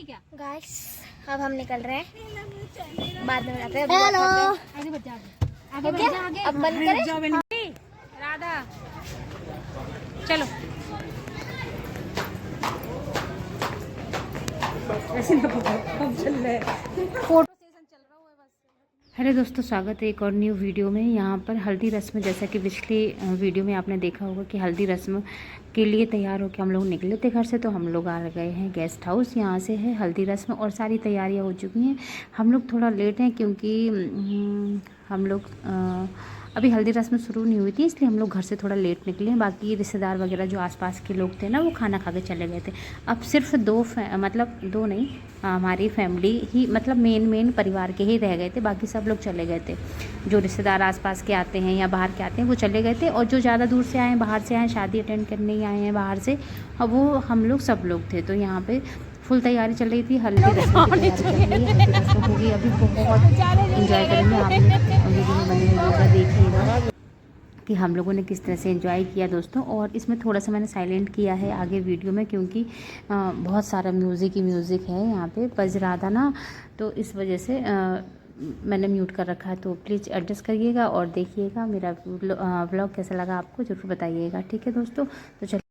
Guys अब हम निकल रहे हैं, बाद में बताते हैं। हेलो, आगे बढ़ जा, आगे बढ़ जा, आगे अब बंद करें। राधा चलो ऐसे ना हम चल रहे फोटो सेशन चल रहा है बस। हेलो दोस्तों, स्वागत है एक और न्यू वीडियो में। यहाँ पर हल्दी रस्म, जैसा कि पिछली वीडियो में आपने देखा होगा कि हल्दी रस्म के लिए तैयार होकर हम लोग निकले थे घर से। तो हम लोग आ गए हैं गेस्ट हाउस। यहाँ से है हल्दी रस्म और सारी तैयारियाँ हो चुकी हैं। हम लोग थोड़ा लेट हैं क्योंकि हम लोग अभी हल्दी रस्म शुरू नहीं हुई थी, इसलिए हम लोग घर से थोड़ा लेट निकले हैं। बाकी रिश्तेदार वगैरह जो आसपास के लोग थे ना, वो खाना खा के चले गए थे। अब सिर्फ दो नहीं, हमारी फैमिली ही, मतलब मेन परिवार के ही रह गए थे। बाकी सब लोग चले गए थे। जो रिश्तेदार आसपास के आते हैं या बाहर के आते हैं वो चले गए थे, और जो ज़्यादा दूर से आए हैं, बाहर से आए हैं, शादी अटेंड करने ही आए हैं बाहर से, अब वो हम लोग सब लोग थे। तो यहाँ पे फुल तैयारी चल रही थी। हल्दी रस्म की तैयारी चल रही है। हल्दी रस्म होगी, अभी बहुत इंजॉय करेंगे। आपने वीडियो में बने होगा, देखिएगा कि हम लोगों ने किस तरह से एंजॉय किया दोस्तों। और इसमें थोड़ा सा मैंने साइलेंट किया है आगे वीडियो में, क्योंकि बहुत सारा म्यूज़िक है यहाँ पे बज रहा था ना, तो इस वजह से मैंने म्यूट कर रखा है। तो प्लीज़ एडजस्ट करिएगा और देखिएगा। मेरा व्लॉग कैसा लगा आपको ज़रूर बताइएगा, ठीक है दोस्तों। तो चलिए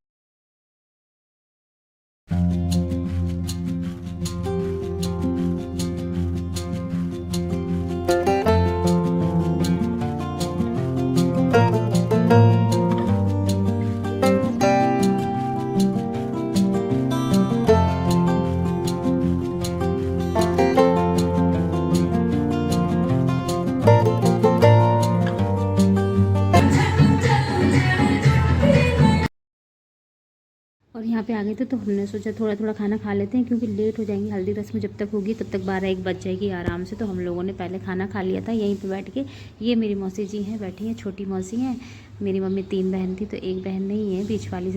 और यहाँ पे आ गए थे, तो हमने सोचा थोड़ा थोड़ा खाना खा लेते हैं, क्योंकि लेट हो जाएंगे। हल्दी रस्म जब तक होगी तब तक 12-1 बज जाएगी आराम से। तो हम लोगों ने पहले खाना खा लिया था यहीं पे बैठ के। ये मेरी मौसी जी हैं, बैठी हैं, छोटी मौसी हैं। मेरी मम्मी 3 बहन थी, तो एक बहन नहीं है, बीच वाली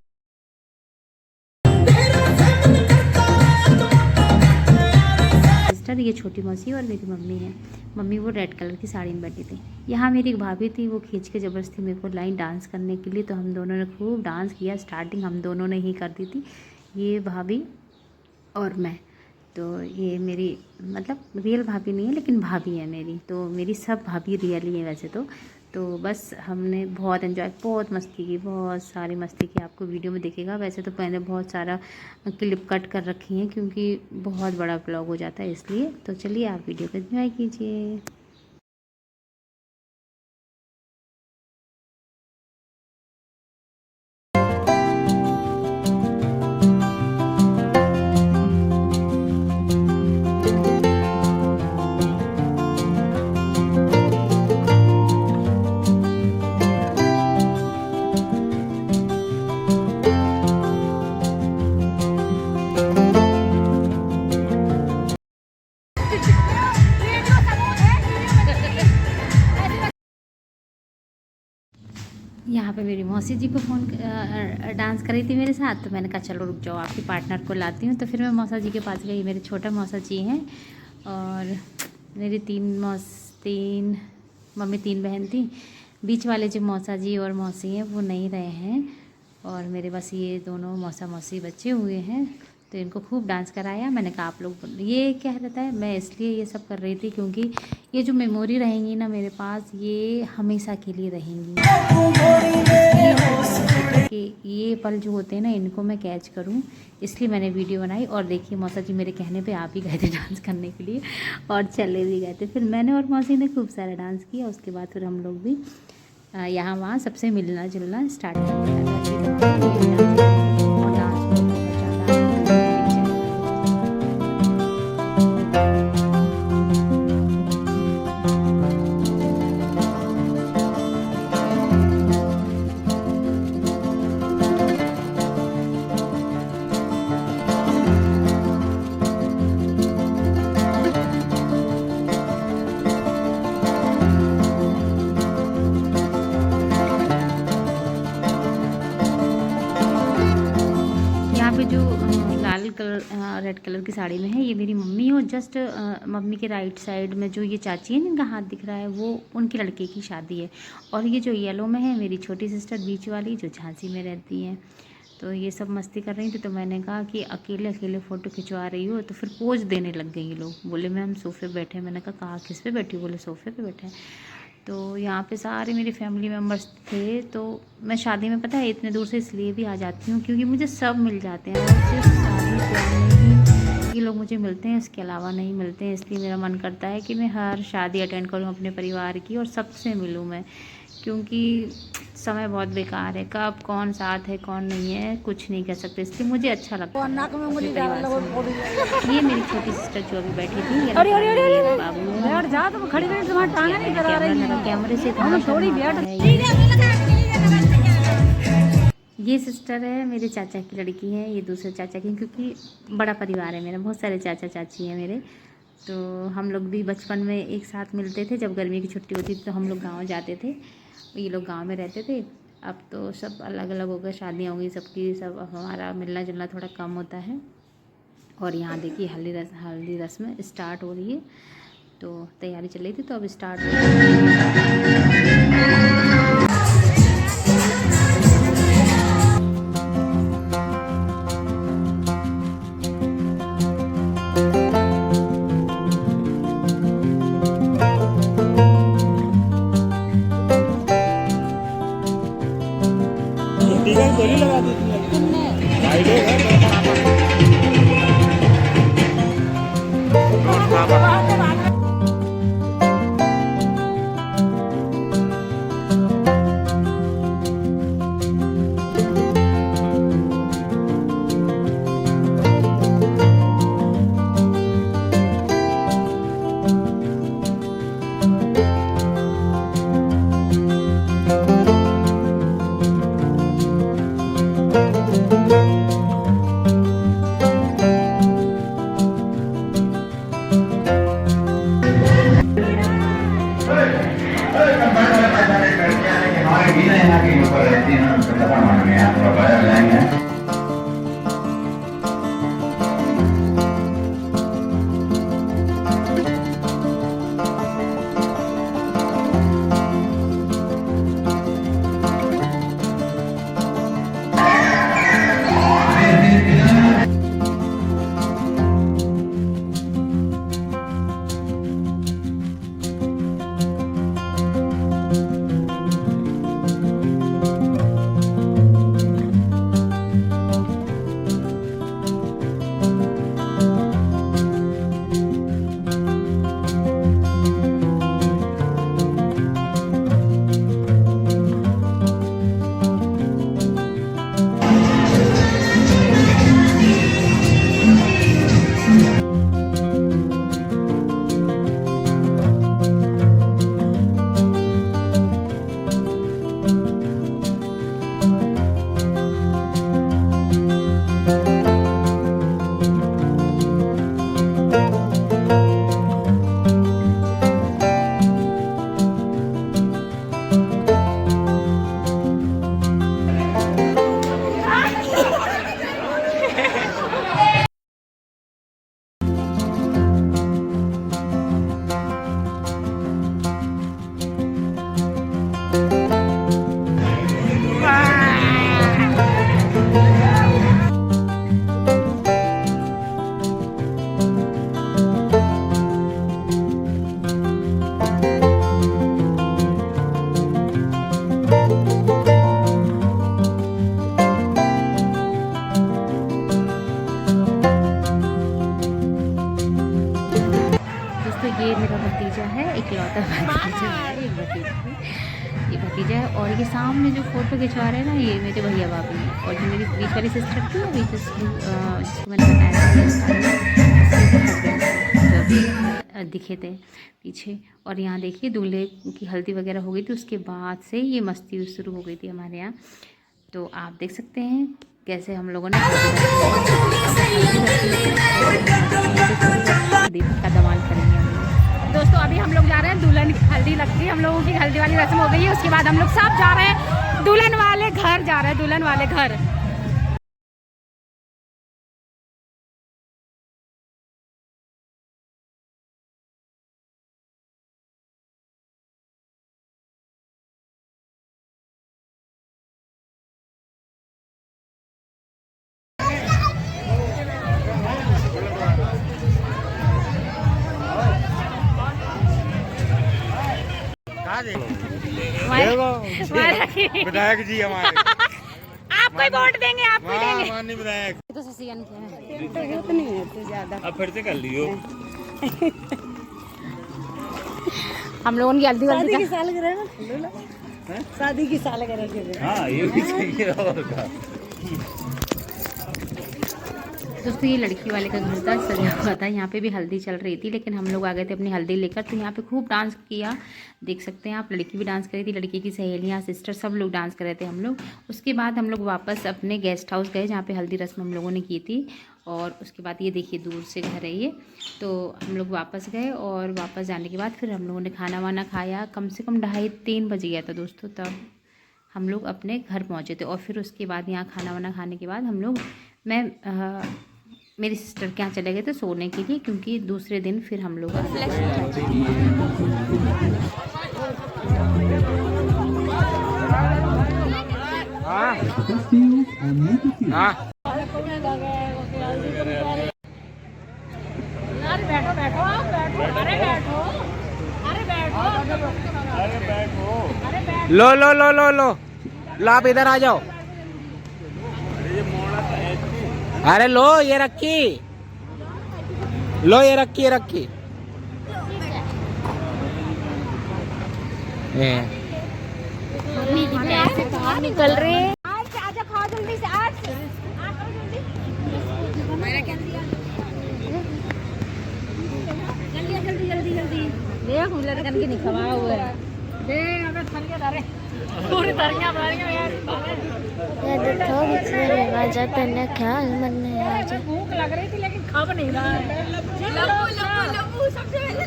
सिस्टर, ये छोटी मौसी और मेरी मम्मी है। मम्मी वो रेड कलर की साड़ी में बैठी थी। यहाँ मेरी एक भाभी थी, वो खींच के ज़बरदस्ती मेरे को लाइन डांस करने के लिए। तो हम दोनों ने खूब डांस किया। स्टार्टिंग हम दोनों ने ही कर दी थी, ये भाभी और मैं। तो ये मेरी, मतलब रियल भाभी नहीं है, लेकिन भाभी है मेरी। तो मेरी सब भाभी रियल ही है वैसे तो बस हमने बहुत एंजॉय, बहुत मस्ती की, बहुत सारी मस्ती की। आपको वीडियो में दिखेगा। वैसे तो मैंने बहुत सारा क्लिप कट कर रखी हैं, क्योंकि बहुत बड़ा ब्लॉग हो जाता है इसलिए। तो चलिए आप वीडियो को एंजॉय कीजिए। यहाँ पे मेरी मौसी जी को फ़ोन डांस कर रही थी मेरे साथ। तो मैंने कहा चलो रुक जाओ, आपकी पार्टनर को लाती हूँ। तो फिर मैं मौसा जी के पास गई। मेरे छोटा मौसा जी हैं, और मेरी तीन मम्मी 3 बहन थी। बीच वाले जो मौसा जी और मौसी हैं वो नहीं रहे हैं, और मेरे बस ये दोनों मौसा मौसी बच्चे हुए हैं। तो इनको खूब डांस कराया। मैंने कहा आप लोग, ये क्या रहता है, मैं इसलिए ये सब कर रही थी क्योंकि ये जो मेमोरी रहेंगी ना मेरे पास, ये हमेशा के लिए रहेंगी। कि ये पल जो होते हैं ना, इनको मैं कैच करूं, इसलिए मैंने वीडियो बनाई। और देखिए मौसा जी मेरे कहने पे आप ही गए थे डांस करने के लिए, और चले भी गए थे। फिर मैंने और मौसी ने खूब सारा डांस किया। उसके बाद फिर हम लोग भी यहाँ वहाँ सबसे मिलना जुलना स्टार्ट कर दिया। जो लाल कलर रेड कलर की साड़ी में है, ये मेरी मम्मी। और जस्ट मम्मी के राइट साइड में जो ये चाची है जिनका हाथ दिख रहा है, वो उनके लड़के की शादी है। और ये जो येलो में है, मेरी छोटी सिस्टर बीच वाली, जो झांसी में रहती है। तो ये सब मस्ती कर रही थी, तो मैंने कहा कि अकेले अकेले फ़ोटो खिंचवा रही हो, तो फिर पोज देने लग गई ये लोग। बोले मैं हम सोफ़े बैठे। मैंने कहा किस पे बैठी? बोले सोफ़े पे बैठे हैं। तो यहाँ पे सारे मेरे फैमिली मेम्बर्स थे। तो मैं शादी में पता है इतने दूर से इसलिए भी आ जाती हूँ क्योंकि मुझे सब मिल जाते हैं, और सिर्फ शादी ब्याह में ही ये लोग मुझे मिलते हैं, इसके अलावा नहीं मिलते हैं। इसलिए मेरा मन करता है कि मैं हर शादी अटेंड करूँ अपने परिवार की और सबसे मिलूँ मैं, क्योंकि समय बहुत बेकार है। कब कौन साथ है कौन नहीं है कुछ नहीं कह सकते, इसलिए मुझे अच्छा लगता है अपने परिवार से मिलना। ये मेरी छोटी सिस्टर जो अभी बैठी थी, ये बाबू कैमरे से इतना शर्म आता है। ये सिस्टर है मेरे चाचा की लड़की है, ये दूसरे चाचा की, क्योंकि बड़ा परिवार है मेरा, बहुत सारे चाचा चाची हैं मेरे। तो हम लोग भी बचपन में एक साथ मिलते थे, जब गर्मी की छुट्टी होती थी तो हम लोग गांव जाते थे, ये लोग गांव में रहते थे। अब तो सब अलग अलग हो गए, शादियाँ हो गई सबकी, सब हमारा मिलना जुलना थोड़ा कम होता है। और यहाँ देखिए हल्दी रस्म स्टार्ट हो रही है, तो तैयारी चल रही थी तो अब स्टार्ट हो रही है। लगा दी ये मेरा भतीजा है, इकलौता भतीजा है, एक भतीजा है, ये भतीजा है। और ये सामने जो फ़ोटो खिंचवा रहे हैं ना, ये मेरे भैया भाभी हैं। और जो मेरी बीच वाली सिस्टर थी अभी जिसको मैंने बताया जो अभी दिखे थे पीछे। और यहाँ देखिए दूल्हे की हल्दी वगैरह हो गई थी, उसके बाद से ये मस्ती शुरू हो गई थी हमारे यहाँ। तो आप देख सकते हैं कैसे हम लोगों ने दीपक का धमाल करेंगे हम लोग। दोस्तों अभी हम लोग जा रहे हैं, दुल्हन की हल्दी लगती है, हम लोगों की हल्दी वाली रस्म हो गई है। उसके बाद हम लोग सब जा रहे हैं दुल्हन वाले घर, जा रहे हैं दुल्हन वाले घर। विधायक जी हमारे आपको ही वोट देंगे, आपको ही देंगे। माननीय विधायक। तो ससियन क्या है? अब फिर से कर लियो। हम लोगों की हल्दी वाली शादी की सालगिरह के लिए। हाँ ये भी सही है। और क्या। दोस्तों ये लड़की वाले का घर था, सजा हुआ था। यहाँ पे भी हल्दी चल रही थी, लेकिन हम लोग आ गए थे अपनी हल्दी लेकर। तो यहाँ पे खूब डांस किया, देख सकते हैं आप। लड़की भी डांस कर रही थी, लड़की की सहेलियाँ, सिस्टर, सब लोग डांस कर रहे थे हम लोग। उसके बाद हम लोग वापस अपने गेस्ट हाउस गए, जहाँ पे हल्दी रस्म हम लोगों ने की थी। और उसके बाद ये देखिए दूर से घर है ये। तो हम लोग वापस गए, और वापस जाने के बाद फिर हम लोगों ने खाना वाना खाया। कम से कम 2:30-3 बज गया था दोस्तों, तब हम लोग अपने घर पहुँचे थे। और फिर उसके बाद यहाँ खाना वाना खाने के बाद हम लोग मेरी सिस्टर के यहाँ चले गए थे सोने के लिए, क्योंकि दूसरे दिन फिर हम लोग बैठो बैठो आप बैठो, अरे बैठो, अरे बैठो, अरे बैठो। लो लो लो लो लो लो, आप इधर आ जाओ। अरे लो, ये रखी लो, ये रखी, ये रखी। निकल रहे हैं। आज आजा, खाओ जल्दी से, आज खाओ जल्दी। मेरा क्या दिया? जल्दी जल्दी जल्दी जल्दी। देख लड़कन के नहीं खवाया हुआ है। देख अबे थलिया डाले, पूरी तरियां बारियां यार। ये देखो कितने राजा पहने, क्या मन में आज भूख लग रही थी लेकिन खा नहीं रहा है। लब्बू लब्बू लब्बू सबसे पहले